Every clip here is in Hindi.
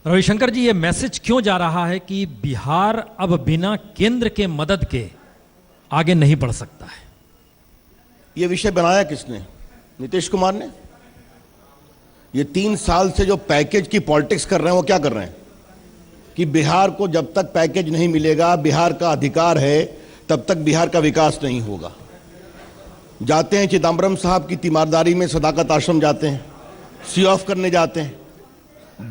रविशंकर जी, ये मैसेज क्यों जा रहा है कि बिहार अब बिना केंद्र के मदद के आगे नहीं बढ़ सकता है? ये विषय बनाया किसने? नीतीश कुमार ने। ये 3 साल से जो पैकेज की पॉलिटिक्स कर रहे हैं वो क्या कर रहे हैं कि बिहार को जब तक पैकेज नहीं मिलेगा, बिहार का अधिकार है, तब तक बिहार का विकास नहीं होगा। जाते हैं चिदम्बरम साहब की तीमारदारी में सदाकत आश्रम जाते हैं, सी ऑफ करने जाते हैं,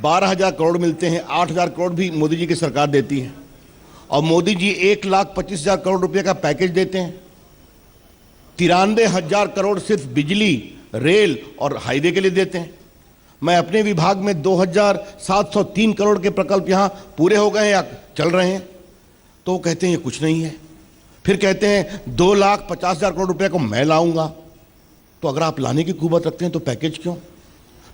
12,000 करोड़ मिलते हैं, 8,000 करोड़ भी मोदी जी की सरकार देती है और मोदी जी 1,25,000 करोड़ रुपए का पैकेज देते हैं। 93,000 करोड़ सिर्फ बिजली, रेल और हाईवे के लिए देते हैं। मैं अपने विभाग में 2,703 करोड़ के प्रकल्प यहां पूरे हो गए हैं या चल रहे हैं, तो वो कहते हैं ये कुछ नहीं है। फिर कहते हैं 2,50,000 करोड़ रुपए को मैं लाऊंगा। तो अगर आप लाने की कुवत रखते हैं तो पैकेज क्यों?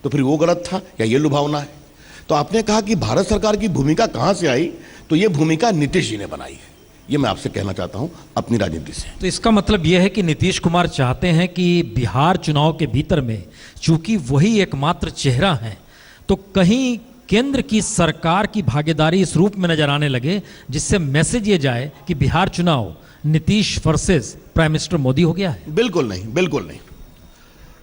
तो फिर वो गलत था या ये लुभावना है? तो आपने कहा कि भारत सरकार की भूमिका कहां से आई, तो ये भूमिका नीतीश जी ने बनाई है। ये मैं आपसे कहना चाहता हूं अपनी राजनीति से। तो इसका मतलब यह है कि नीतीश कुमार चाहते हैं कि बिहार चुनाव के भीतर में चूंकि वही एकमात्र चेहरा है, तो कहीं केंद्र की सरकार की भागीदारी इस रूप में नजर आने लगे जिससे मैसेज ये जाए कि बिहार चुनाव Nitish versus prime minister Modi हो गया है। बिल्कुल नहीं, बिल्कुल नहीं।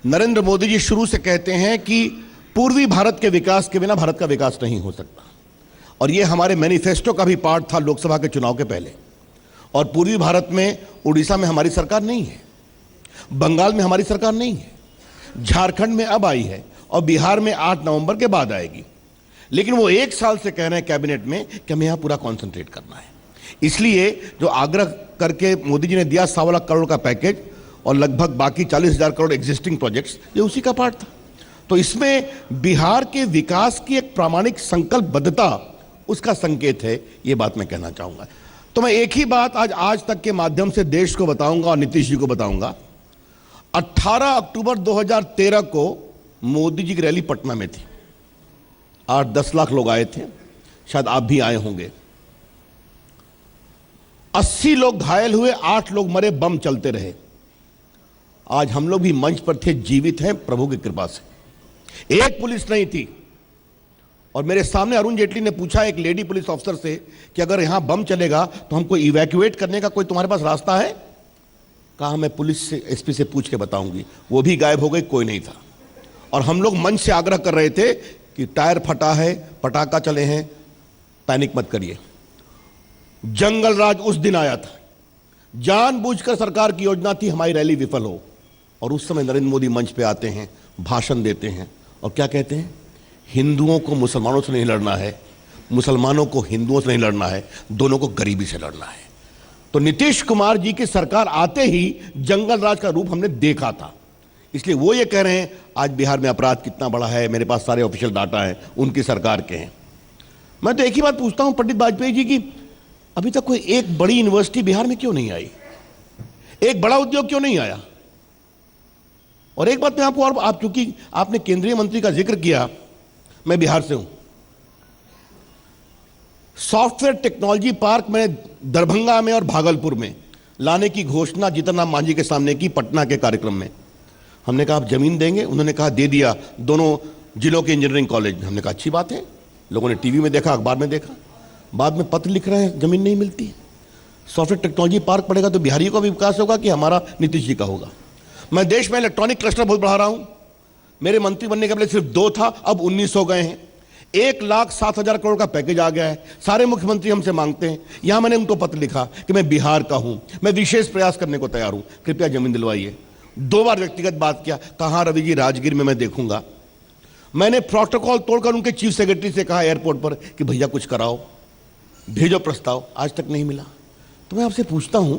नरेंद्र मोदी जी शुरू से कहते हैं कि पूर्वी भारत के विकास के बिना भारत का विकास नहीं हो सकता, और यह हमारे मैनिफेस्टो का भी पार्ट था लोकसभा के चुनाव के पहले। और पूर्वी भारत में उड़ीसा में हमारी सरकार नहीं है, बंगाल में हमारी सरकार नहीं है, झारखंड में अब आई है और बिहार में 8 नवंबर के बाद आएगी। लेकिन वो 1 साल से कह रहे हैं कैबिनेट में कि हमें यहां पूरा कॉन्सेंट्रेट करना है। इसलिए जो आग्रह करके मोदी जी ने दिया 1.25 लाख करोड़ का पैकेज और लगभग बाकी 40,000 करोड़ एग्जिस्टिंग प्रोजेक्ट्स, ये उसी का पार्ट था। तो इसमें बिहार के विकास की एक प्रामाणिक संकल्पबद्धता, उसका संकेत है, ये बात मैं कहना चाहूंगा। तो मैं एक ही बात आज तक के माध्यम से देश को बताऊंगा और नीतीश जी को बताऊंगा। 18 अक्टूबर 2013 को मोदी जी की रैली पटना में थी। 8-10 लाख लोग आए थे, शायद आप भी आए होंगे। 80 लोग घायल हुए, 8 लोग मरे, बम चलते रहे। आज हम लोग भी मंच पर थे, जीवित हैं प्रभु की कृपा से। एक पुलिस नहीं थी। और मेरे सामने अरुण जेटली ने पूछा एक लेडी पुलिस ऑफिसर से कि अगर यहां बम चलेगा तो हमको इवैक्यूएट करने का कोई तुम्हारे पास रास्ता है? कहा मैं पुलिस से, एसपी से पूछ के बताऊंगी। वो भी गायब हो गई, कोई नहीं था। और हम लोग मंच से आग्रह कर रहे थे कि टायर फटा है, पटाखा चले हैं, पैनिक मत करिए। जंगल राज उस दिन आया था, जानबूझकर सरकार की योजना थी हमारी रैली विफल हो। और उस समय नरेंद्र मोदी मंच पे आते हैं, भाषण देते हैं और क्या कहते हैं? हिंदुओं को मुसलमानों से नहीं लड़ना है, मुसलमानों को हिंदुओं से नहीं लड़ना है, दोनों को गरीबी से लड़ना है। तो नीतीश कुमार जी की सरकार आते ही जंगल राज का रूप हमने देखा था। इसलिए वो ये कह रहे हैं आज बिहार में अपराध कितना बड़ा है, मेरे पास सारे ऑफिशियल डाटा हैं, उनकी सरकार के हैं। मैं तो एक ही बात पूछता हूं पंडित वाजपेयी जी की, अभी तक कोई एक बड़ी यूनिवर्सिटी बिहार में क्यों नहीं आई? एक बड़ा उद्योग क्यों नहीं आया? और एक बात मैं आपको, और आप चूंकि आपने केंद्रीय मंत्री का जिक्र किया, मैं बिहार से हूं। सॉफ्टवेयर टेक्नोलॉजी पार्क मैंने दरभंगा में और भागलपुर में लाने की घोषणा जीतन राम मांझी के सामने की पटना के कार्यक्रम में। हमने कहा आप जमीन देंगे? उन्होंने कहा दे दिया, दोनों जिलों के इंजीनियरिंग कॉलेज। हमने कहा अच्छी बात है। लोगों ने टीवी में देखा, अखबार में देखा, बाद में पत्र लिख रहे हैं जमीन नहीं मिलती। सॉफ्टवेयर टेक्नोलॉजी पार्क पड़ेगा तो बिहारियों का भी विकास होगा कि हमारा नीतीश जी का होगा? मैं देश में इलेक्ट्रॉनिक क्लस्टर बहुत बढ़ा रहा हूं। मेरे मंत्री बनने के पहले सिर्फ 2 था, अब 19 हो गए हैं। 1,07,000 करोड़ का पैकेज आ गया है। सारे मुख्यमंत्री हमसे मांगते हैं। यहां मैंने उनको पत्र लिखा कि मैं बिहार का हूं, मैं विशेष प्रयास करने को तैयार हूं, कृपया जमीन दिलवाइए। 2 बार व्यक्तिगत बात किया, कहां रवि जी, राजगीर में मैं देखूंगा। मैंने प्रोटोकॉल तोड़कर उनके चीफ सेक्रेटरी से कहा एयरपोर्ट पर कि भैया कुछ कराओ, भेजो प्रस्ताव, आज तक नहीं मिला। तो मैं आपसे पूछता हूं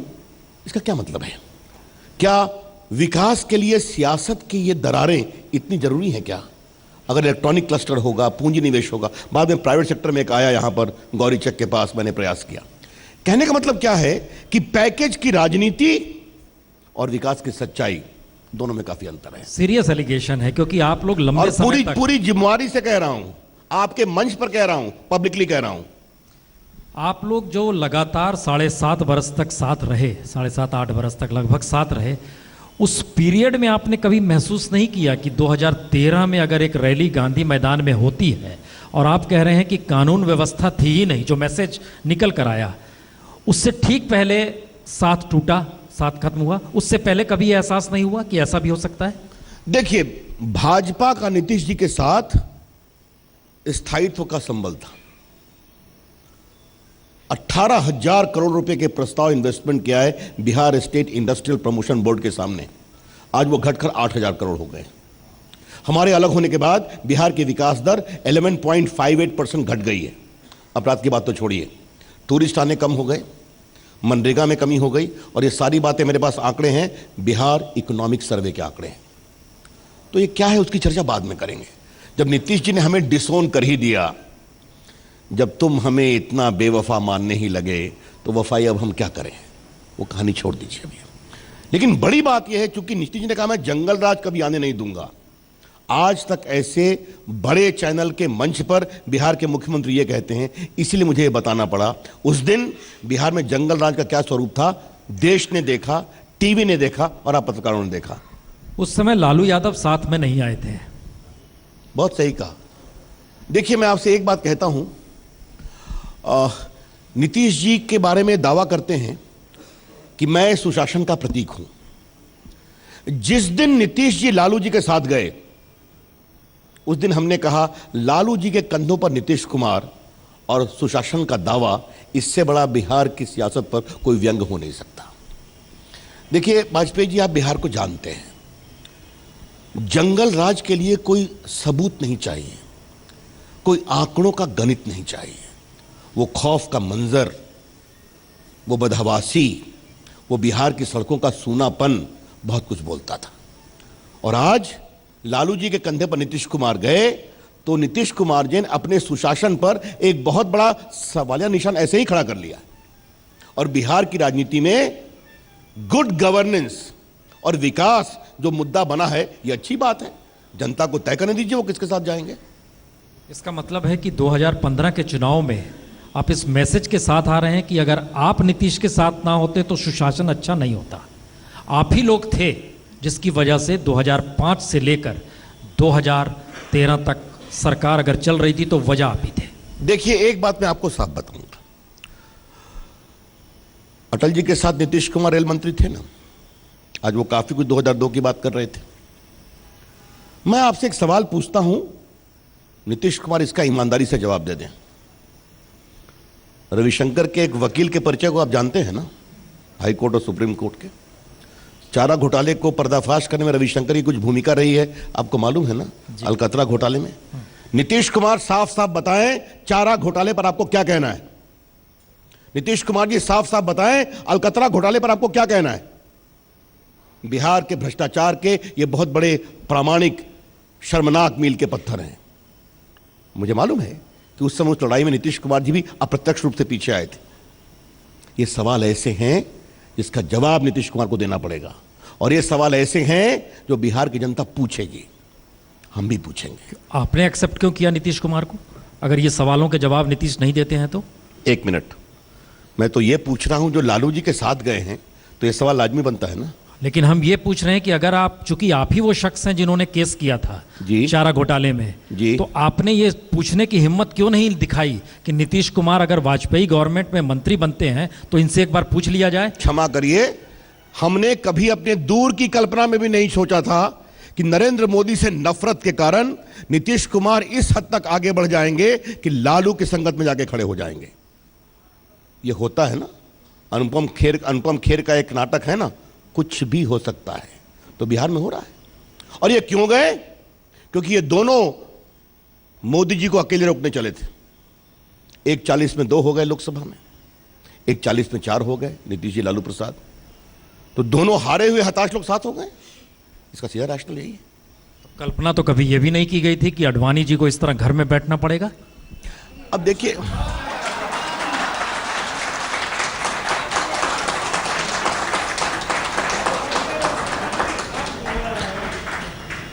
इसका क्या मतलब है? क्या विकास के लिए सियासत की ये दरारें इतनी जरूरी हैं क्या? अगर इलेक्ट्रॉनिक क्लस्टर होगा, पूंजी निवेश होगा, बाद में प्राइवेट सेक्टर में एक आया यहां पर गौरी चक के पास, मैंने प्रयास किया। कहने का मतलब क्या है कि पैकेज की राजनीति और विकास की सच्चाई दोनों में काफी अंतर है। सीरियस एलिगेशन है, क्योंकि आप लोग लंबे समय तक, पूरी जिम्मेवारी से कह रहा हूं, आपके मंच पर कह रहा हूं, पब्लिकली कह रहा हूं, आप लोग जो लगातार 7.5 वर्ष तक साथ रहे, 7.5-8 वर्ष तक लगभग साथ रहे, उस पीरियड में आपने कभी महसूस नहीं किया कि 2013 में अगर एक रैली गांधी मैदान में होती है और आप कह रहे हैं कि कानून व्यवस्था थी ही नहीं, जो मैसेज निकल कर आया उससे ठीक पहले साथ टूटा, साथ खत्म हुआ, उससे पहले कभी यह एहसास नहीं हुआ कि ऐसा भी हो सकता है? देखिए, भाजपा का नीतीश जी के साथ स्थायित्व का संबल था। 18,000 करोड़ रुपए के प्रस्ताव इन्वेस्टमेंट किया है Bihar state industrial promotion board के सामने, आज वो घटकर 8,000 करोड़ हो गए। हमारे अलग होने के बाद बिहार की विकास दर 11.58% घट गई है। अपराध की बात तो छोड़िए, टूरिस्ट आने कम हो गए, मनरेगा में कमी हो गई, और ये सारी बातें मेरे पास आंकड़े हैं, बिहार इकोनॉमिक सर्वे के आंकड़े हैं। तो ये क्या है उसकी चर्चा बाद में करेंगे। जब नीतीश जी ने हमें डिसोन कर ही दिया, जब तुम हमें इतना बेवफा मानने ही लगे, तो वफाई अब हम क्या करें, वो कहानी छोड़ दीजिए अभी। लेकिन बड़ी बात यह है, चूंकि नीतीश जी ने कहा मैं जंगल राज कभी आने नहीं दूंगा, आज तक ऐसे बड़े चैनल के मंच पर बिहार के मुख्यमंत्री ये कहते हैं, इसलिए मुझे ये बताना पड़ा। उस दिन बिहार में जंगल राज का क्या स्वरूप था, देश ने देखा, टीवी ने देखा और आप पत्रकारों ने देखा। उस समय लालू यादव साथ में नहीं आए थे। बहुत सही कहा। देखिए, मैं आपसे एक बात कहता हूं, नीतीश जी के बारे में दावा करते हैं कि मैं सुशासन का प्रतीक हूं। जिस दिन नीतीश जी लालू जी के साथ गए, उस दिन हमने कहा लालू जी के कंधों पर नीतीश कुमार और सुशासन का दावा, इससे बड़ा बिहार की सियासत पर कोई व्यंग हो नहीं सकता। देखिए वाजपेयी जी, आप बिहार को जानते हैं, जंगल राज के लिए कोई सबूत नहीं चाहिए, कोई आंकड़ों का गणित नहीं चाहिए। वो खौफ का मंजर, वो बदहवासी, वो बिहार की सड़कों का सूनापन बहुत कुछ बोलता था। और आज लालू जी के कंधे पर नीतीश कुमार गए, तो नीतीश कुमार जी ने अपने सुशासन पर एक बहुत बड़ा सवालिया निशान ऐसे ही खड़ा कर लिया। और बिहार की राजनीति में गुड गवर्नेंस और विकास जो मुद्दा बना है, ये अच्छी बात है। जनता को तय करने दीजिए वो किसके साथ जाएंगे। इसका मतलब है कि 2015 के चुनाव में आप इस मैसेज के साथ आ रहे हैं कि अगर आप नीतीश के साथ ना होते तो सुशासन अच्छा नहीं होता। आप ही लोग थे जिसकी वजह से 2005 से लेकर 2013 तक सरकार अगर चल रही थी तो वजह आप ही थे। देखिए, एक बात मैं आपको साफ बताऊंगा, अटल जी के साथ नीतीश कुमार रेल मंत्री थे ना, आज वो काफी कुछ 2002 की बात कर रहे थे। मैं आपसे एक सवाल पूछता हूं, नीतीश कुमार इसका ईमानदारी से जवाब दे दें। रविशंकर के एक वकील के परिचय को आप जानते हैं ना, हाई कोर्ट और सुप्रीम कोर्ट के। चारा घोटाले को पर्दाफाश करने में रविशंकर की कुछ भूमिका रही है, आपको मालूम है ना, अलकतरा घोटाले में। नीतीश कुमार साफ साफ बताएं, चारा घोटाले पर आपको क्या कहना है। नीतीश कुमार जी साफ साफ बताएं, अलकतरा घोटाले पर आपको क्या कहना है। बिहार के भ्रष्टाचार के ये बहुत बड़े प्रामाणिक शर्मनाक मील के पत्थर हैं। मुझे मालूम है कि उस समय उस लड़ाई में नीतीश कुमार जी भी अप्रत्यक्ष रूप से पीछे आए थे। ये सवाल ऐसे हैं जिसका जवाब नीतीश कुमार को देना पड़ेगा, और ये सवाल ऐसे हैं जो बिहार की जनता पूछेगी, हम भी पूछेंगे। आपने एक्सेप्ट क्यों किया नीतीश कुमार को, अगर ये सवालों के जवाब नीतीश नहीं देते हैं तो? एक मिनट, मैं तो ये पूछ रहा हूं, जो लालू जी के साथ गए हैं तो ये सवाल लाजमी बनता है ना। लेकिन हम ये पूछ रहे हैं कि अगर आप, चूंकि आप ही वो शख्स हैं जिन्होंने केस किया था जी, चारा घोटाले में जी, तो आपने ये पूछने की हिम्मत क्यों नहीं दिखाई कि नीतीश कुमार अगर वाजपेयी गवर्नमेंट में मंत्री बनते हैं तो इनसे एक बार पूछ लिया जाए? क्षमा करिए, हमने कभी अपने दूर की कल्पना में भी नहीं सोचा था कि नरेंद्र मोदी से नफरत के कारण नीतीश कुमार इस हद तक आगे बढ़ जाएंगे कि लालू की संगत में जाके खड़े हो जाएंगे। ये होता है ना, अनुपम खेर का एक नाटक है ना, कुछ भी हो सकता है, तो बिहार में हो रहा है। और ये क्यों गए? क्योंकि ये दोनों मोदी जी को अकेले रोकने चले थे। एक 40 में 2 हो गए लोकसभा में, एक 40 में 4 हो गए, नीतीश जी लालू प्रसाद, तो दोनों हारे हुए हताश लोग साथ हो गए। इसका सीधा राशनल यही है। कल्पना तो कभी यह भी नहीं की गई थी कि अडवाणी जी को इस तरह घर में बैठना पड़ेगा। अब देखिए,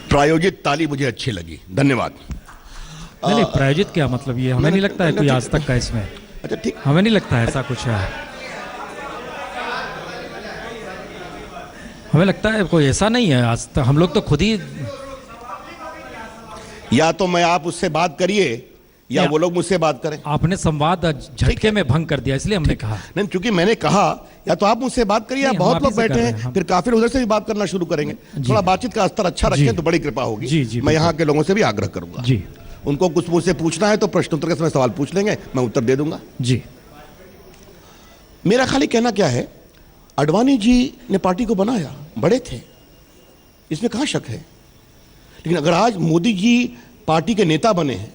प्रायोजित ताली मुझे अच्छी लगी, धन्यवाद। नहीं, प्रायोजित क्या मतलब, ये हमें नहीं लगता है कोई आज तक का इसमें। अच्छा ठीक, हमें नहीं लगता है ऐसा कुछ है। हमें लगता है कोई ऐसा नहीं है आज तक, हम लोग तो खुद ही। या तो मैं आप उससे बात करिए या वो लोग मुझसे बात करें। आपने संवाद झटके में भंग कर दिया, इसलिए हमने कहा। नहीं, क्योंकि मैंने कहा या तो आप मुझसे बात करिए, या नहीं, बहुत हम लोग आप ही से बैठे कर रहे हैं, हैं, फिर काफिर उधर से भी बात करना शुरू करेंगे। थोड़ा बातचीत का स्तर अच्छा रखें तो बड़ी कृपा होगी। जी, मैं यहाँ के लोगों से भी आग्रह करूंगा। जी उनको कुछ मुझसे पूछना है तो प्रश्नोत्तर के समय सवाल पूछ लेंगे, मैं उत्तर दे दूंगा। जी। मेरा खाली कहना क्या है, आडवाणी जी ने पार्टी को बनाया, बड़े थे, इसमें कहां शक है। लेकिन अगर आज मोदी जी पार्टी के नेता बने हैं,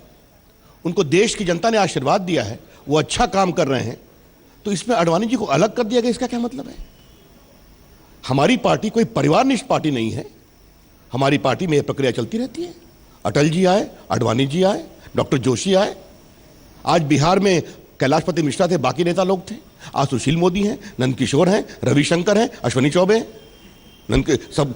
उनको देश की जनता ने आशीर्वाद दिया है, वो अच्छा काम कर रहे हैं, तो इसमें आडवाणी जी को अलग कर दिया गया, इसका क्या मतलब है। हमारी पार्टी कोई परिवारनिष्ठ पार्टी नहीं है। हमारी पार्टी में यह प्रक्रिया चलती रहती है। अटल जी आए, आडवाणी जी आए, डॉक्टर जोशी आए, आज बिहार में कैलाशपति मिश्रा थे, बाकी नेता लोग थे, आज सुशील मोदी हैं, नंदकिशोर हैं, रविशंकर हैं, अश्वनी चौबे हैं, सब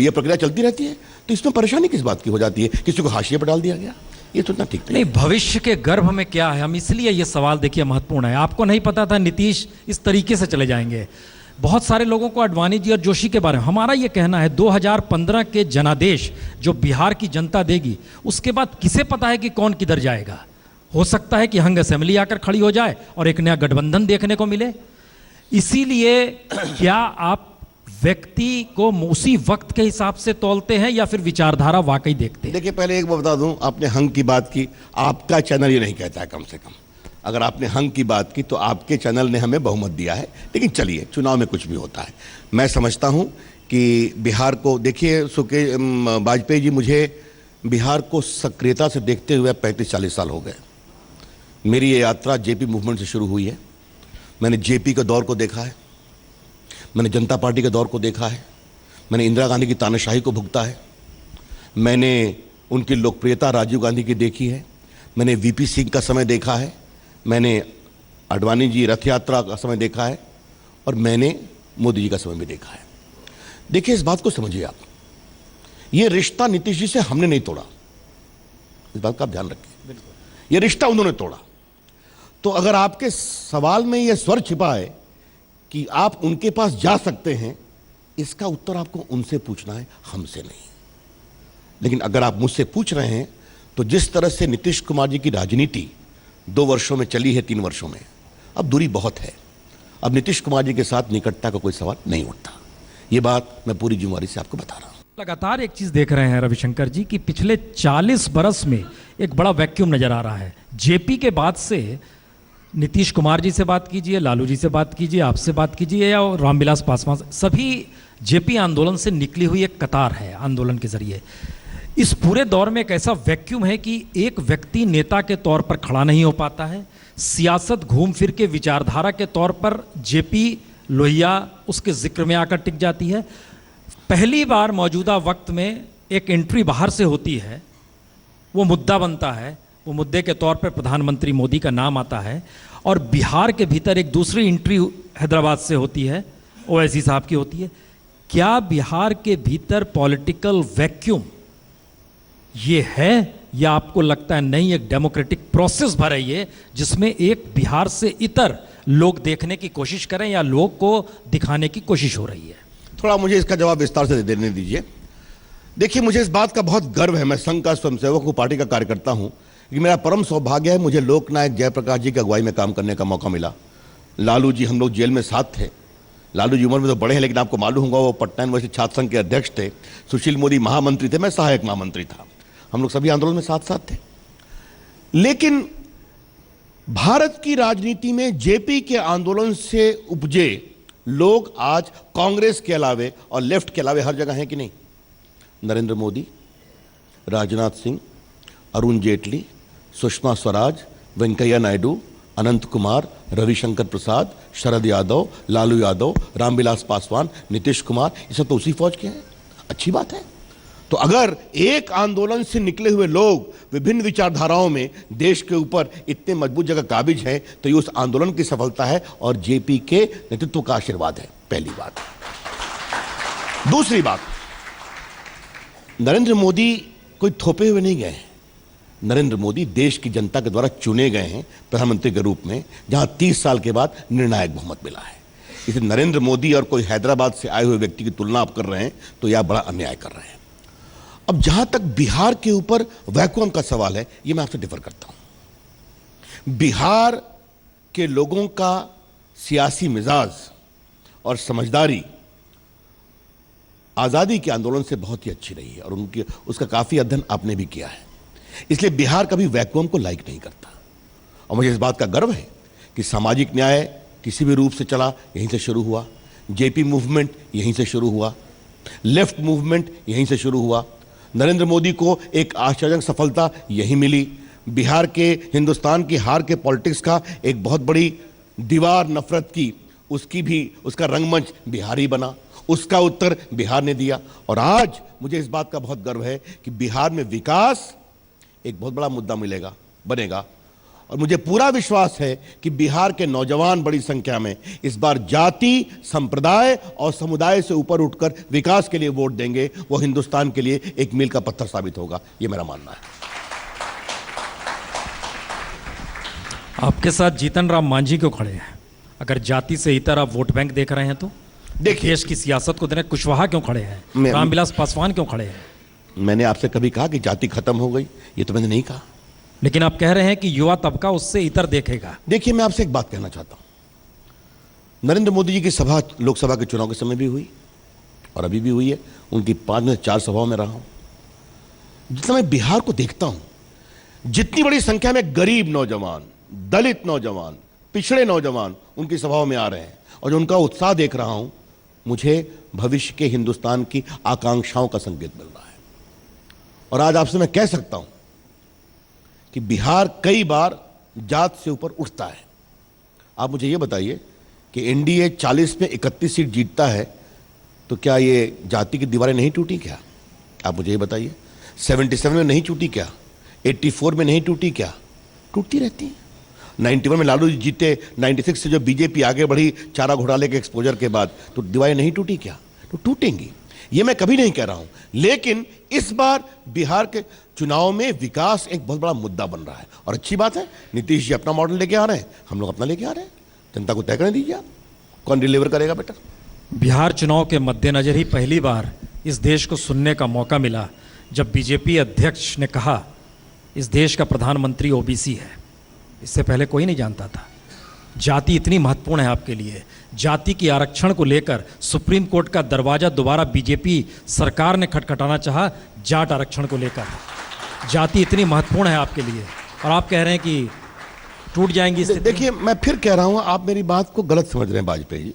ये प्रक्रिया चलती रहती है। तो इसमें परेशानी किस बात की हो जाती है, किसी को हाशिए पर डाल दिया गया, ये तो इतना ठीक नहीं, भविष्य के गर्भ में क्या है, हम इसलिए ये सवाल देखिए महत्वपूर्ण है। आपको नहीं पता था नीतीश इस तरीके से चले जाएंगे। बहुत सारे लोगों को आडवाणी जी और जोशी के बारे में, हमारा ये कहना है 2015 के जनादेश जो बिहार की जनता देगी, उसके बाद किसे पता है कि कौन किधर जाएगा। हो सकता है कि हंग असेंबली आकर खड़ी हो जाए और एक नया गठबंधन देखने को मिले। इसीलिए क्या आप व्यक्ति को उसी वक्त के हिसाब से तौलते हैं या फिर विचारधारा वाकई देखते हैं? देखिए, पहले एक बात बता दूं, आपने हंग की बात की, आपका चैनल ये नहीं कहता है। कम से कम अगर आपने हंग की बात की तो आपके चैनल ने हमें बहुमत दिया है। लेकिन चलिए, चुनाव में कुछ भी होता है। मैं समझता हूं कि बिहार को देखिए, वाजपेयी जी, मुझे बिहार को सक्रियता से देखते हुए 35-40 साल हो गए। मेरी ये यात्रा जेपी मूवमेंट से शुरू हुई है। मैंने जेपी के दौर को देखा है, मैंने जनता पार्टी के दौर को देखा है, मैंने इंदिरा गांधी की तानाशाही को भुगता है, मैंने उनकी लोकप्रियता राजीव गांधी की देखी है, मैंने वीपी सिंह का समय देखा है, मैंने आडवाणी जी रथ यात्रा का समय देखा है, और मैंने मोदी जी का समय भी देखा है। देखिए, इस बात को समझिए आप, ये रिश्ता नीतीश जी से हमने नहीं तोड़ा, इस बात का आप ध्यान रखिए। ये रिश्ता उन्होंने तोड़ा। तो अगर आपके सवाल में यह स्वर छिपा है कि आप उनके पास जा सकते हैं, इसका उत्तर आपको उनसे पूछना है, हमसे नहीं। लेकिन अगर आप मुझसे पूछ रहे हैं तो जिस तरह से नीतीश कुमार जी की राजनीति 2 वर्षों में चली है, 3 वर्षों में, अब दूरी बहुत है। अब नीतीश कुमार जी के साथ निकटता का कोई सवाल नहीं उठता। ये बात मैं पूरी जिम्मेदारी से आपको बता रहा हूं। लगातार एक चीज देख रहे हैं रविशंकर जी कि पिछले 40 बरस में एक बड़ा वैक्यूम नजर आ रहा है। जेपी के बाद से नीतीश कुमार जी से बात कीजिए, लालू जी से बात कीजिए, आपसे बात कीजिए, या रामविलास पासवान, सभी जेपी आंदोलन से निकली हुई एक कतार है। आंदोलन के जरिए इस पूरे दौर में एक ऐसा वैक्यूम है कि एक व्यक्ति नेता के तौर पर खड़ा नहीं हो पाता है। सियासत घूम फिर के विचारधारा के तौर पर जेपी लोहिया उसके जिक्र में आकर टिक जाती है। पहली बार मौजूदा वक्त में एक एंट्री बाहर से होती है, वो मुद्दा बनता है, वो मुद्दे के तौर पर प्रधानमंत्री मोदी का नाम आता है, और बिहार के भीतर एक दूसरी एंट्री हैदराबाद से होती है, ओवैसी साहब की होती है। क्या बिहार के भीतर पॉलिटिकल वैक्यूम ये है, या आपको लगता है नहीं, एक डेमोक्रेटिक प्रोसेस भर है ये, जिसमें एक बिहार से इतर लोग देखने की कोशिश करें या लोग को दिखाने की कोशिश हो रही है? थोड़ा मुझे इसका जवाब विस्तार से देने दीजिए। देखिए, मुझे इस बात का बहुत गर्व है, मैं संघ का स्वयंसेवक हूं, पार्टी का कार्यकर्ता हूं, कि मेरा परम सौभाग्य है, मुझे लोकनायक जयप्रकाश जी की अगुवाई में काम करने का मौका मिला। लालू जी, हम लोग जेल में साथ थे। लालू जी उम्र में तो बड़े हैं, लेकिन आपको मालूम होगा वो पटना यूनिवर्सिटी छात्र संघ के अध्यक्ष थे। सुशील मोदी महामंत्री थे, मैं सहायक महामंत्री था। हम लोग सभी आंदोलन में साथ साथ थे। लेकिन भारत की राजनीति में जेपी के आंदोलन से उपजे लोग आज कांग्रेस के अलावे और लेफ्ट के अलावे हर जगह हैं कि नहीं? नरेंद्र मोदी, राजनाथ सिंह, अरुण जेटली, सुषमा स्वराज, वेंकैया नायडू, अनंत कुमार, रविशंकर प्रसाद, शरद यादव, लालू यादव, रामविलास पासवान, नीतीश कुमार, ये सब तो उसी फौज के हैं। अच्छी बात है। तो अगर एक आंदोलन से निकले हुए लोग विभिन्न विचारधाराओं में देश के ऊपर इतने मजबूत जगह काबिज हैं, तो ये उस आंदोलन की सफलता है और जेपी के नेतृत्व का आशीर्वाद है, पहली बात। दूसरी बात, नरेंद्र मोदी कोई थोपे हुए नहीं गए हैं। नरेंद्र मोदी देश की जनता के द्वारा चुने गए हैं प्रधानमंत्री के रूप में, जहां 30 साल के बाद निर्णायक बहुमत मिला है। इसे नरेंद्र मोदी और कोई हैदराबाद से आए हुए व्यक्ति की तुलना आप कर रहे हैं, तो यह बड़ा अन्याय कर रहे हैं। अब जहां तक बिहार के ऊपर वैक्यूम का सवाल है, यह मैं आपसे डिफर करता हूं। बिहार के लोगों का सियासी मिजाज और समझदारी आजादी के आंदोलन से बहुत ही अच्छी रही है और उनकी उसका काफी अध्ययन आपने भी किया है। इसलिए बिहार कभी वैक्यूम को लाइक नहीं करता और मुझे इस बात का गर्व है कि सामाजिक न्याय किसी भी रूप से चला यहीं से शुरू हुआ, जेपी मूवमेंट यहीं से शुरू हुआ, लेफ्ट मूवमेंट यहीं से शुरू हुआ, नरेंद्र मोदी को एक आश्चर्यजनक सफलता यहीं मिली। बिहार के हिंदुस्तान की हार के पॉलिटिक्स का एक बहुत बड़ी दीवार नफरत की, उसकी भी उसका रंगमंच बिहार ही बना, उसका उत्तर बिहार ने दिया। और आज मुझे इस बात का बहुत गर्व है कि बिहार में विकास एक बहुत बड़ा मुद्दा मिलेगा, बनेगा। और मुझे पूरा विश्वास है कि बिहार के नौजवान बड़ी संख्या में इस बार जाति, संप्रदाय और समुदाय से ऊपर उठकर विकास के लिए वोट देंगे। वो हिंदुस्तान के लिए एक मील का पत्थर साबित होगा, ये मेरा मानना है। आपके साथ जीतन राम मांझी क्यों खड़े हैं? अगर जाति से इतर आप वोट बैंक देख रहे हैं तो देखिए, देश की सियासत को देने कुशवाहा क्यों खड़े हैं? रामविलास पासवान क्यों खड़े हैं? मैंने आपसे कभी कहा कि जाति खत्म हो गई? ये तो मैंने नहीं कहा। लेकिन आप कह रहे हैं कि युवा तबका उससे इतर देखेगा। देखिए, मैं आपसे एक बात कहना चाहता हूं। नरेंद्र मोदी जी की सभा लोकसभा के चुनाव के समय भी हुई और अभी भी हुई है। उनकी 5 में 4 सभाओं में रहा हूं। जितना मैं बिहार को देखता हूं, जितनी बड़ी संख्या में गरीब नौजवान, दलित नौजवान, पिछड़े नौजवान उनकी सभाओं में आ रहे हैं और जो उनका उत्साह देख रहा हूं, मुझे भविष्य के हिंदुस्तान की आकांक्षाओं का संकेत मिल रहा है। और आज आपसे मैं कह सकता हूं कि बिहार कई बार जात से ऊपर उठता है। आप मुझे यह बताइए कि एनडीए 40 में 31 सीट जीतता है तो क्या ये जाति की दीवारें नहीं टूटी क्या? आप मुझे ये बताइए। 77 में नहीं टूटी क्या? 84 में नहीं टूटी क्या? टूटती रहती है। 91 में लालू जी जीते, 96 से जो बीजेपी आगे बढ़ी चारा घोटाले के एक्सपोजर के बाद, तो दीवारें नहीं टूटी क्या? तो टूटेंगी, ये मैं कभी नहीं कह रहा हूं। लेकिन इस बार बिहार के चुनाव में विकास एक बहुत बड़ा मुद्दा बन रहा है और अच्छी बात है। नीतीश जी अपना मॉडल लेके आ रहे हैं, हम लोग अपना लेके आ रहे हैं। जनता को तय करने दीजिए आप कौन डिलीवर करेगा बेटर। बिहार चुनाव के मद्देनजर ही पहली बार इस देश को सुनने का मौका मिला जब बीजेपी अध्यक्ष ने कहा इस देश का प्रधानमंत्री ओबीसी है। इससे पहले कोई नहीं जानता था। जाति इतनी महत्वपूर्ण है आपके लिए। जाति की आरक्षण को लेकर सुप्रीम कोर्ट का दरवाजा दोबारा बीजेपी सरकार ने खटखटाना चाहा। जाट आरक्षण को लेकर जाति इतनी महत्वपूर्ण है आपके लिए और आप कह रहे हैं कि टूट जाएंगी। देखिए, मैं फिर कह रहा हूं, आप मेरी बात को गलत समझ रहे हैं वाजपेयी जी।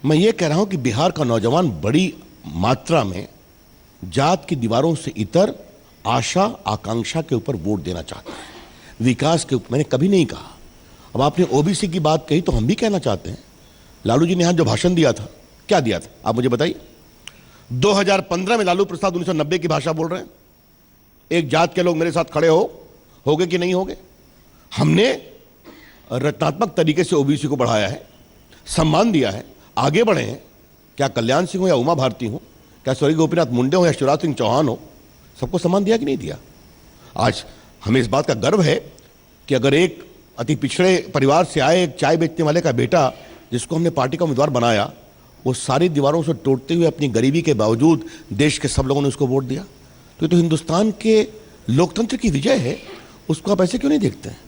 मैं ये कह रहा हूं कि बिहार का नौजवान बड़ी मात्रा में जात की दीवारों से इतर आशा आकांक्षा के ऊपर वोट देना चाहता है, विकास के ऊपर। मैंने कभी नहीं कहा। अब आपने ओबीसी की बात कही तो हम भी कहना चाहते हैं। लालू जी ने यहां जो भाषण दिया था, क्या दिया था आप मुझे बताइए। 2015 में लालू प्रसाद 1990 की भाषा बोल रहे हैं। एक जात के लोग मेरे साथ खड़े होगे कि नहीं होगे? हमने रचनात्मक तरीके से ओबीसी को बढ़ाया है, सम्मान दिया है, आगे बढ़े हैं। क्या कल्याण सिंह हो या उमा भारती हो, क्या स्वर्गीय गोपीनाथ मुंडे हो या शिवराज सिंह चौहान हो, सबको सम्मान दिया कि नहीं दिया? आज हमें इस बात का गर्व है कि अगर एक अति पिछड़े परिवार से आए एक चाय बेचने वाले का बेटा, जिसको हमने पार्टी का उम्मीदवार बनाया, वो सारी दीवारों से तोड़ते हुए अपनी गरीबी के बावजूद देश के सब लोगों ने उसको वोट दिया। तो ये तो हिंदुस्तान के लोकतंत्र की विजय है। उसको आप ऐसे क्यों नहीं देखते हैं?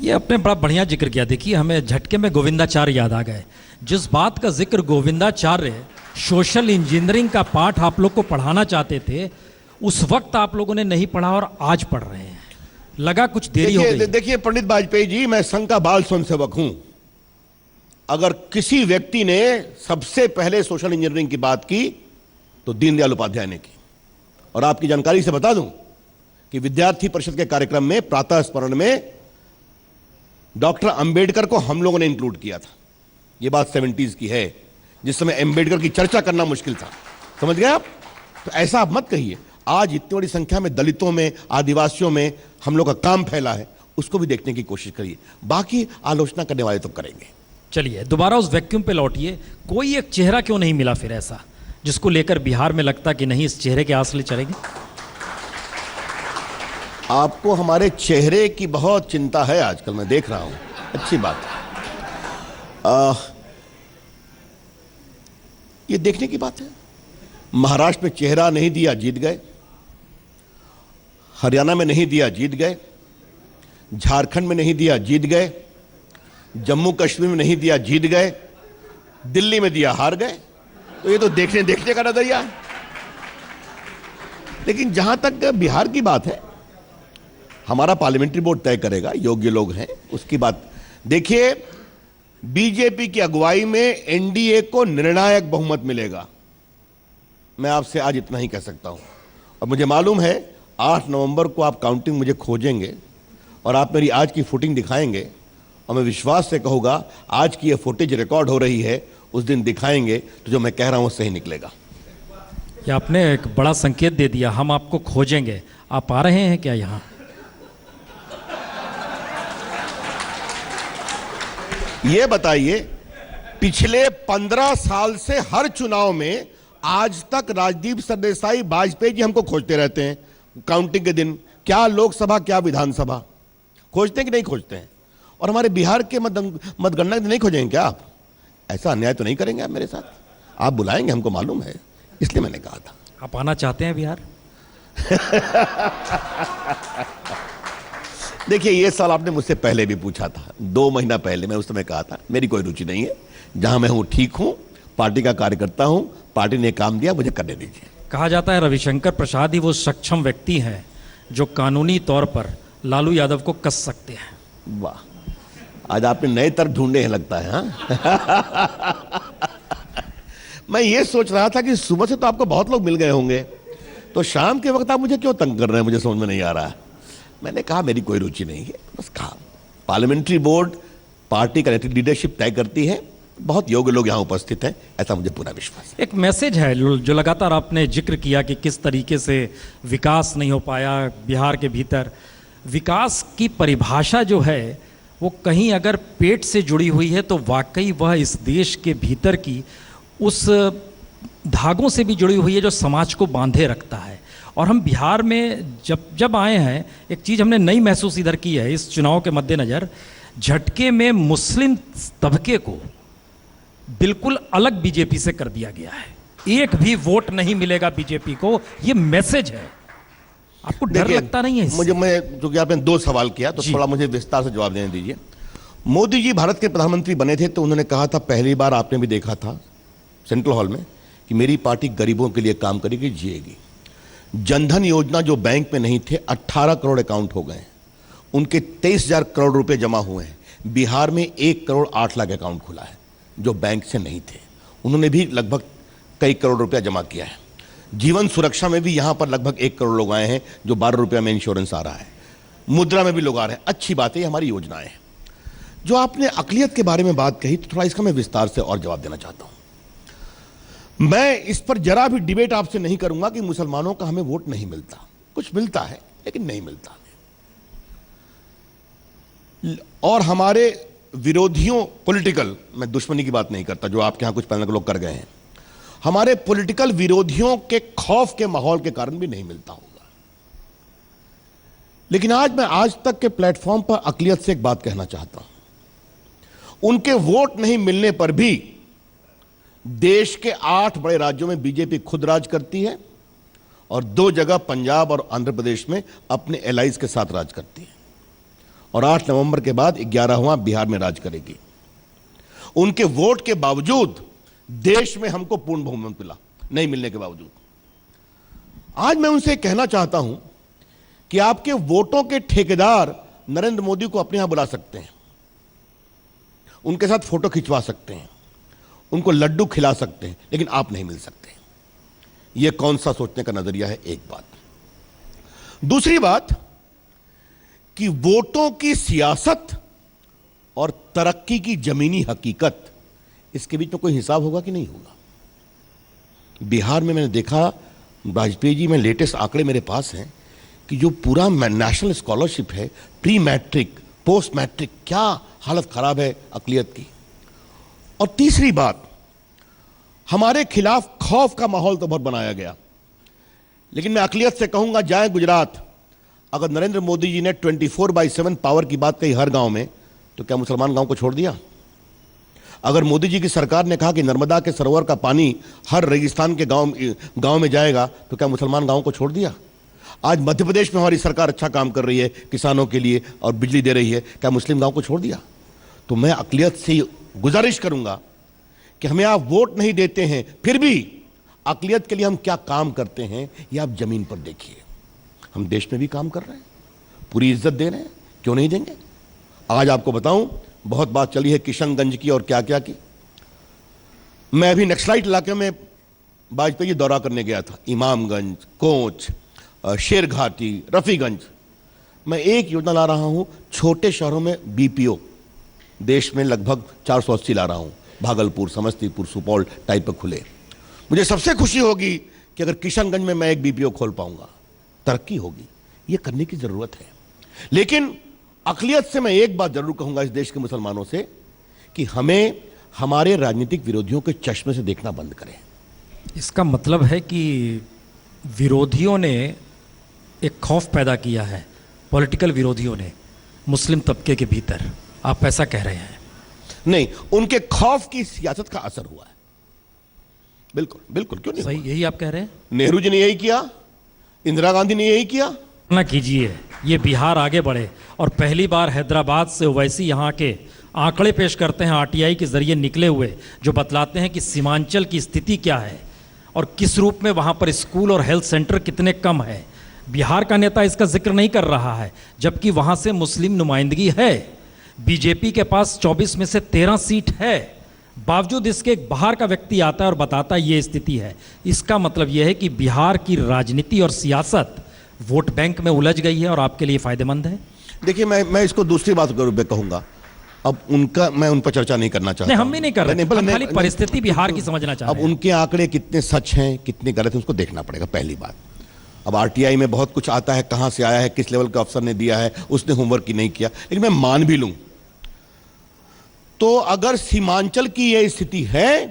ये आपने बड़ा बढ़िया जिक्र किया। देखिए, हमें झटके में गोविंदाचार्य याद आ गए। जिस बात का जिक्र गोविंदाचार्य सोशल इंजीनियरिंग का पाठ आप लोग को पढ़ाना चाहते थे, उस वक्त आप लोगों ने नहीं पढ़ा और आज पढ़ रहे हैं। लगा कुछ देरी हो गई। देखिए पंडित वाजपेयी जी, मैं संघ का बाल स्वयंसेवक हूं। अगर किसी व्यक्ति ने सबसे पहले सोशल इंजीनियरिंग की बात की तो दीनदयाल उपाध्याय ने की। और आपकी जानकारी से बता दूं कि विद्यार्थी परिषद के कार्यक्रम में प्रातः स्मरण में डॉक्टर अंबेडकर को हम लोगों ने इंक्लूड किया था। यह बात 70s की है, जिस समय अंबेडकर की चर्चा करना मुश्किल था। समझ गए आप? तो ऐसा आप मत कहिए। आज इतनी बड़ी संख्या में दलितों में, आदिवासियों में हम लोग का काम फैला है, उसको भी देखने की कोशिश करिए। बाकी आलोचना करने वाले तो करेंगे। चलिए, दोबारा उस वैक्यूम पे लौटिए। कोई एक चेहरा क्यों नहीं मिला फिर ऐसा, जिसको लेकर बिहार में लगता कि नहीं, इस चेहरे के आंसू चलेंगे? आपको हमारे चेहरे की बहुत चिंता है आजकल, मैं देख रहा हूं। अच्छी बात है। ये देखने की बात है। महाराष्ट्र में चेहरा नहीं दिया, जीत गए। हरियाणा में नहीं दिया, जीत गए। झारखंड में नहीं दिया, जीत गए। जम्मू कश्मीर में नहीं दिया, जीत गए। दिल्ली में दिया, हार गए। तो ये तो देखने का नजरिया है। लेकिन जहां तक बिहार की बात है, हमारा पार्लियामेंट्री बोर्ड तय करेगा, योग्य लोग हैं, उसकी बात। देखिए, बीजेपी की अगुवाई में एनडीए को निर्णायक बहुमत मिलेगा। मैं आपसे आज इतना ही कह सकता हूं। और मुझे मालूम है 8 नवंबर को आप काउंटिंग मुझे खोजेंगे और आप मेरी आज की फुटिंग दिखाएंगे, और मैं विश्वास से कहूंगा आज की ये फुटेज रिकॉर्ड हो रही है, उस दिन दिखाएंगे तो जो मैं कह रहा हूं सही निकलेगा। ये आपने एक बड़ा संकेत दे दिया, हम आपको खोजेंगे। आप आ रहे हैं क्या यहाँ? ये बताइए, पिछले 15 साल से हर चुनाव में आज तक राजदीप सरदेसाई वाजपेयी जी हमको खोजते रहते हैं काउंटिंग के दिन, क्या लोकसभा क्या विधानसभा। खोजते हैं कि नहीं खोजते हैं? और हमारे बिहार के मतगणना के दिन नहीं खोजेंगे क्या आप? ऐसा अन्याय तो नहीं करेंगे आप मेरे साथ? आप बुलाएंगे, हमको मालूम है, इसलिए मैंने कहा था। आप आना चाहते हैं बिहार? देखिए, ये सवाल आपने मुझसे पहले भी पूछा था, 2 महीना पहले। मैं उस समय कहा था मेरी कोई रुचि नहीं है, जहां मैं हूं ठीक हूं, पार्टी का कार्यकर्ता हूं, पार्टी ने काम दिया, मुझे करने दीजिए। कहा जाता है रविशंकर प्रसाद ही वो सक्षम व्यक्ति हैं जो कानूनी तौर पर लालू यादव को कस सकते हैं। वाह, आज आपने नए तर्क ढूंढे हैं लगता है। हाँ? मैं ये सोच रहा था कि सुबह से तो आपको बहुत लोग मिल गए होंगे, तो शाम के वक्त आप मुझे क्यों तंग कर रहे हैं, मुझे समझ में नहीं आ रहा है। मैंने कहा मेरी कोई रुचि नहीं है, बस कहा। पार्लियामेंट्री बोर्ड पार्टी का लीडरशिप तय करती है, बहुत योग्य लोग यहाँ उपस्थित हैं, ऐसा मुझे पूरा विश्वास है। एक मैसेज है जो लगातार आपने जिक्र किया कि किस तरीके से विकास नहीं हो पाया बिहार के भीतर। विकास की परिभाषा जो है वो कहीं अगर पेट से जुड़ी हुई है तो वाकई वह इस देश के भीतर की उस धागों से भी जुड़ी हुई है जो समाज को बांधे रखता है। और हम बिहार में जब आए हैं, एक चीज़ हमने नई महसूस इधर की है इस चुनाव के मद्देनज़र, झटके में मुस्लिम तबके को बिल्कुल अलग बीजेपी से कर दिया गया है। एक भी वोट नहीं मिलेगा बीजेपी को, ये मैसेज है। आपको डर लगता नहीं है इससे? जो कि आपने 2 सवाल किया, तो थोड़ा मुझे विस्तार से जवाब देने दीजिए। मोदी जी भारत के प्रधानमंत्री बने थे तो उन्होंने कहा था, पहली बार आपने भी देखा था सेंट्रल हॉल में, कि मेरी पार्टी गरीबों के लिए काम करेगी, जिएगी। जनधन योजना जो बैंक में नहीं थे, 18 करोड़ अकाउंट हो गए, उनके 23,000 करोड़ रुपए जमा हुए हैं। बिहार में 1 करोड़ 8 लाख अकाउंट खुला है जो बैंक से नहीं थे, उन्होंने भी लगभग कई करोड़ रुपया जमा किया है। जीवन सुरक्षा में भी यहां पर लगभग 1 करोड़ लोग आए हैं, जो 12 रुपया में इंश्योरेंस आ रहा है। मुद्रा में भी लोग आ रहे हैं, अच्छी बात है, ये हमारी योजनाएं हैं। जो आपने अकलियत के बारे में बात कही, तो थोड़ा इसका मैं विस्तार से और जवाब देना चाहता हूं। मैं इस पर जरा भी डिबेट आपसे नहीं करूंगा कि मुसलमानों का हमें वोट नहीं मिलता, कुछ मिलता है लेकिन नहीं मिलता। और हमारे विरोधियों, पॉलिटिकल, मैं दुश्मनी की बात नहीं करता जो आपके यहां कुछ पहले लोग कर गए हैं, हमारे पॉलिटिकल विरोधियों के खौफ के माहौल के कारण भी नहीं मिलता होगा। लेकिन आज मैं आज तक के प्लेटफॉर्म पर अकलियत से एक बात कहना चाहता हूं। उनके वोट नहीं मिलने पर भी देश के 8 बड़े राज्यों में बीजेपी खुद राज करती है, और 2 जगह पंजाब और आंध्र प्रदेश में अपने एलाइज के साथ राज करती है, और 8 नवंबर के बाद 11वां बिहार में राज करेगी। उनके वोट के बावजूद देश में हमको पूर्ण बहुमत मिला, नहीं मिलने के बावजूद। आज मैं उनसे कहना चाहता हूं कि आपके वोटों के ठेकेदार नरेंद्र मोदी को अपने यहां बुला सकते हैं, उनके साथ फोटो खिंचवा सकते हैं, उनको लड्डू खिला सकते हैं, लेकिन आप नहीं मिल सकते। यह कौन सा सोचने का नजरिया है? एक बात। दूसरी बात कि वोटों की सियासत और तरक्की की जमीनी हकीकत, इसके बीच में कोई हिसाब होगा कि नहीं होगा? बिहार में मैंने देखा, वाजपेयी जी में लेटेस्ट आंकड़े मेरे पास हैं, कि जो पूरा नेशनल स्कॉलरशिप है, प्री मैट्रिक, पोस्ट मैट्रिक, क्या हालत खराब है अकलियत की। और तीसरी बात, हमारे खिलाफ खौफ का माहौल तो बहुत बनाया गया, लेकिन मैं अकलियत से कहूंगा, जाए गुजरात, अगर नरेंद्र मोदी जी ने 24/7 पावर की बात कही हर गांव में, तो क्या मुसलमान गांव को छोड़ दिया? अगर मोदी जी की सरकार ने कहा कि नर्मदा के सरोवर का पानी हर रेगिस्तान के गांव में जाएगा, तो क्या मुसलमान गांव को छोड़ दिया? आज मध्य प्रदेश में हमारी सरकार अच्छा काम कर रही है किसानों के लिए और बिजली दे रही है, क्या मुस्लिम गांव को छोड़ दिया? तो मैं अक़लियत से गुजारिश करूंगा कि हमें आप वोट नहीं देते हैं, फिर भी अक़लियत के लिए हम क्या काम करते हैं ये आप जमीन पर देखिए। हम देश में भी काम कर रहे हैं, पूरी इज्जत दे रहे हैं, क्यों नहीं देंगे? आज आपको बताऊं, बहुत बात चली है किशनगंज की और क्या क्या की। मैं अभी नक्सलाइट इलाके में वाजपेयी दौरा करने गया था, इमामगंज, कोंच, शेरघाटी, रफीगंज। मैं एक योजना ला रहा हूं, छोटे शहरों में बीपीओ, देश में लगभग 480 ला रहा हूं, भागलपुर, समस्तीपुर, सुपौल टाइप पर खुले। मुझे सबसे खुशी होगी कि अगर किशनगंज में मैं एक बीपीओ खोल पाऊंगा, तरक्की होगी। ये करने की जरूरत है। लेकिन अक़लियत से मैं एक बात जरूर कहूंगा इस देश के मुसलमानों से कि हमें हमारे राजनीतिक विरोधियों के चश्मे से देखना बंद करें। इसका मतलब है कि विरोधियों ने एक खौफ पैदा किया है, पॉलिटिकल विरोधियों ने मुस्लिम तबके के भीतर, आप ऐसा कह रहे हैं? नहीं, उनके खौफ की सियासत का असर हुआ है। बिल्कुल बिल्कुल, क्यों नहीं? सही, यही आप कह रहे हैं? नेहरू जी ने यही किया, इंदिरा गांधी ने यही किया। ना कीजिए, ये बिहार आगे बढ़े और पहली बार हैदराबाद से ओवैसी यहाँ के आंकड़े पेश करते हैं आरटीआई के जरिए निकले हुए, जो बतलाते हैं कि सीमांचल की स्थिति क्या है और किस रूप में वहाँ पर स्कूल और हेल्थ सेंटर कितने कम है। बिहार का नेता इसका जिक्र नहीं कर रहा है, जबकि वहाँ से मुस्लिम नुमाइंदगी है। बीजेपी के पास 24 में से 13 सीट है, बावजूद इसके एक बाहर का व्यक्ति आता है और बताता है ये स्थिति है। इसका मतलब यह है कि बिहार की राजनीति और सियासत वोट बैंक में उलझ गई है और आपके लिए फायदेमंद है। देखिए, मैं इसको दूसरी बात कहूंगा। अब मैं उन पर चर्चा नहीं करना चाहता। नहीं, हम भी नहीं कर रहे, हम खाली परिस्थिति बिहार की समझना चाह रहे हैं। अब उनके आंकड़े कितने सच हैं, कितने गलत हैं, उसको देखना पड़ेगा, पहली बात। अब आरटीआई में बहुत कुछ आता है, कहां से आया है, किस लेवल का अफसर ने दिया है, उसने होमवर्क की नहीं किया। लेकिन मैं मान भी लूं तो अगर सीमांचल की यह स्थिति है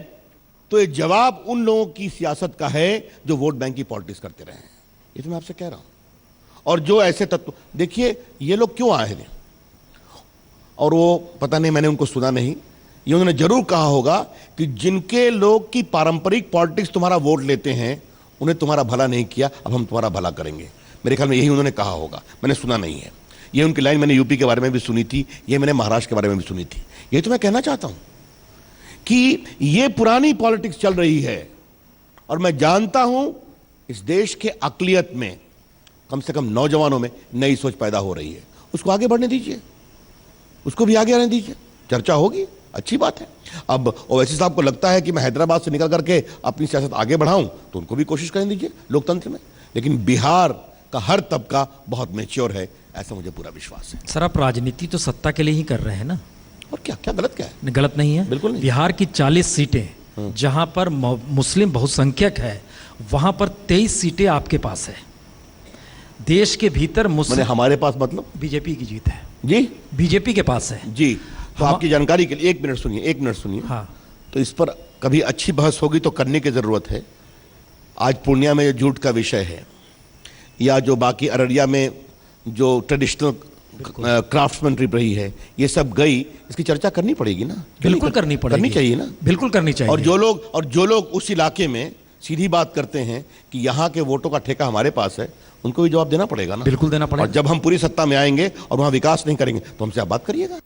तो ये जवाब उन लोगों की सियासत का है जो वोट बैंक की पॉलिटिक्स करते रहे हैं। ये तो मैं आपसे कह रहा हूं। और जो ऐसे तत्व, देखिए ये लोग क्यों आए हैं, और वो पता नहीं, मैंने उनको सुना नहीं। ये उन्होंने जरूर कहा होगा कि जिनके लोग की पारंपरिक पॉलिटिक्स तुम्हारा वोट लेते हैं, उन्हें तुम्हारा भला नहीं किया, अब हम तुम्हारा भला करेंगे। मेरे ख्याल में यही उन्होंने कहा होगा, मैंने सुना नहीं है। ये उनकी लाइन मैंने यूपी के बारे में भी सुनी थी, ये मैंने महाराष्ट्र के बारे में भी सुनी थी। ये तो मैं कहना चाहता हूं कि ये पुरानी पॉलिटिक्स चल रही है, और मैं जानता हूं इस देश के अक़लियत में, कम से कम नौजवानों में नई सोच पैदा हो रही है। उसको आगे बढ़ने दीजिए, उसको भी आगे आने दीजिए, चर्चा होगी, अच्छी बात है। अब ओवैसी साहब को लगता है कि मैं हैदराबाद से निकल करके अपनी सियासत आगे बढ़ाऊं, तो उनको भी कोशिश करने दीजिए लोकतंत्र में। लेकिन बिहार का हर तबका बहुत मैच्योर है, ऐसा मुझे पूरा विश्वास है। सर, आप राजनीति तो सत्ता के लिए ही कर रहे हैं ना? और क्या क्या गलत क्या है? गलत नहीं है, बिल्कुल नहीं। बिहार की 40 सीटें जहां पर मुस्लिम बहुसंख्यक है, वहां पर 23 सीटें आपके पास है। देश के भीतर मुस्लिम, हमारे पास मतलब बीजेपी की जीत है जी, बीजेपी के पास है जी। तो आपकी जानकारी के लिए एक मिनट सुनिए। हाँ, तो इस पर कभी अच्छी बहस होगी तो करने की जरूरत है। आज पूर्णिया में जो जूट का विषय है, या जो बाकी अररिया में जो ट्रेडिशनल क्राफ्ट्समैनशिप रही है, ये सब गई, इसकी चर्चा करनी पड़ेगी ना। बिल्कुल करनी चाहिए ना, बिल्कुल करनी चाहिए। और जो लोग उस इलाके में सीधी बात करते हैं कि यहाँ के वोटों का ठेका हमारे पास है, उनको भी जवाब देना पड़ेगा ना। बिल्कुल देना पड़ेगा। और जब हम पूरी सत्ता में आएंगे और वहां विकास नहीं करेंगे तो हमसे आप बात करिएगा।